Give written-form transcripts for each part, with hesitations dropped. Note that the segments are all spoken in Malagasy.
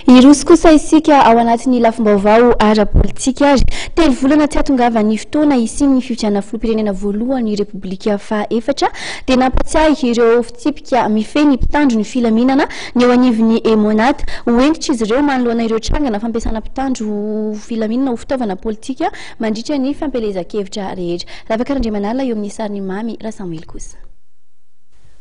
Iroso kosa isika ao anatin'ny lafim-baovao ara-politika azy. Telo volana tsy hatongava ny fotoana isian'ny fifidianana filoham-pirenena voalohany Repoblika faha-efatra dia nampatsiahy ireo fitsipika mifehy ny mpitandro ny filaminana ny eo anivon'ny Emonat. Hoentitra izy ireo manoloana ireo trangana fampiasana mpitandro filaminana ho fitaovana politika mandritra ny fampelezan-kevitra rehetra. Ravakarandriamanala eo amin'ny sariny mamy Rasamuel kosa.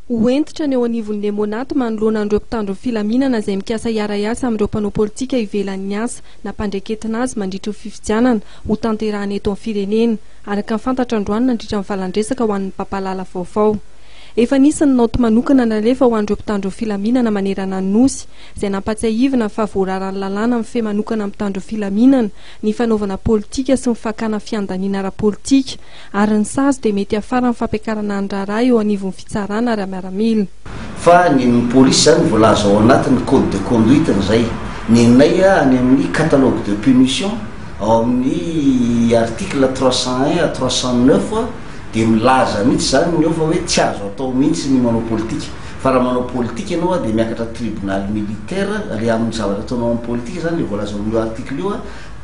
Hoentitra ny eo anivon'ny Emonat manoloana andreo mpitandro filaminana izay mikasa hiara-iasa amin'ireo mpanao politika ivelan'ny asa na mpandreketina azy mandritra ny fifidianana ho tanterahana eto amin'ny firenena araka ny fantatra androany nandritra ny valandresaka ho an'ny mpampalala vaovao. Efa nisy ny naoty manokana nalefa ho an'ireo mpitandro filaminana manerana ny nosy izay nampatsiahivana fa voararan'ny lalàna amin'ny fe manokana amin'ny mpitandro filaminana ny fanaovana politika sy ny fakana fiandaniana ara-politika ary ny sazy dia mety afara ny fampiakarana ny raharaha eo anivon'ny fitsarana ary miaramila. Fa ny polisy zany voalaza ao anatin'ny code de conduite izay nenay any amin'ny catalogue de punition ao amin'ny article 301 à 309 dia milaza mihitsy zany ny eo fa hoe tsy azo atao mihitsy ny manao politika fa raha manao politika ianao dia miakatra tribunal militaire le amin'ny zavatra ataonao amin'ny politika zany le voalaza amin'io article io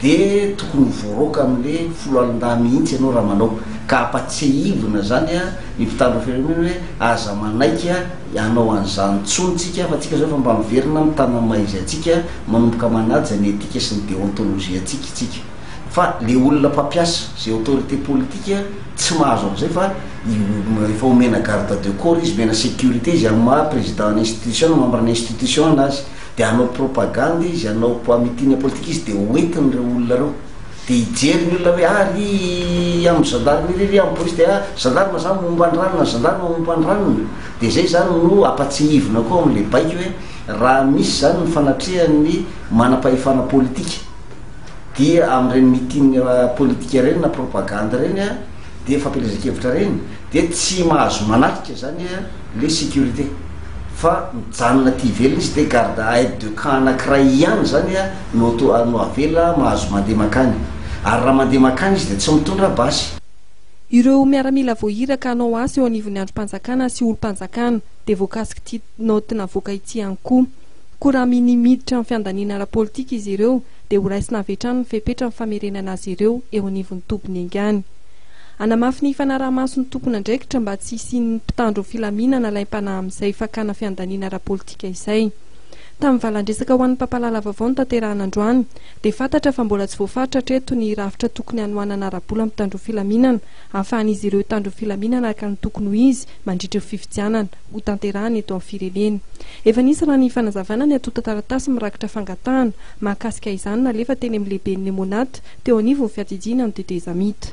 dia tokony voaroaka amin'le folo alin-dahy mihitsy ianao raha manao ka ampatsiahivina zany ny mpitandro firenena hoe aza manaika anao an'izany tsontsika fa tsika zao fa mba miverina amin'ny tanany maizy atsika manomboka manaja ny etika sy ny déontologie atsika itsika fa le olona mpampiasa zay autorité politique tsy mahazo am'izay fa efa omena garde de corps izy mena sécurité izy amin'ny président institution membre institution anazy dia anao propagande izy anao amitiny politique izy dia hoentiny reo olona reo dia hijery ny olona hoe ary amin'ny gendarme irery amin'ny police dia gendarme zany mombandralona gendarme mombandralona dia zay zany no apatsiahivina koa amin'le baiky hoe raha misy zany ny fanatrehan'ny manam-pahefana politika dia amin'ireny mitiny politika reny na propagande reny dia fampelezan-kevitra reny dia tsy mahazo manatrika zany le sécurité fa mijanona ty velona izy dia garde aide de camp anankiray ihany zany no avela mahazo mandeha makany ary raha mandeha makany izy dia tsy mitondra basy. Ireo miaramila voahiraka anao asa eo anivon'ny androm-panjakana sy olom-panjakana dia voakasika ity naoty navoaka ity ihany koa. Koa raha minimiditra ny fiandaniana ara-politika izy ireo dia ho raisina avy hatrany ny fepetra ny famerenana azy ireo eo anivon'ny tompony engany. Anamafy ny fanaraha-mason'ny tompona andraikitra mba tsy hisian'ny mpitandro filaminana laim-panahy amin'izay fakana fiandaniana ara-politika izay. Tamin'ny valandresaka ho an'ny mpampalala vaovao ny tanterahana androany dia fantatra fa mbola tsy voafaritra hatreto ny rafitra tokony hanohanana ara-bola mpitandro filaminana ahafahan'izy ireo hitandro filaminana araka ny tokony ho izy mandritra ny fifidianana ho tanterahana eto amin'ny firenena. Efa nisy raha ny fanazavana ny atota taratasy mirakitra fangatahana mahakasika izany nalefa teny amin'ny lehiben'ny Emonat teo anivon'ny fiatidiana amin'ny Dedezamita.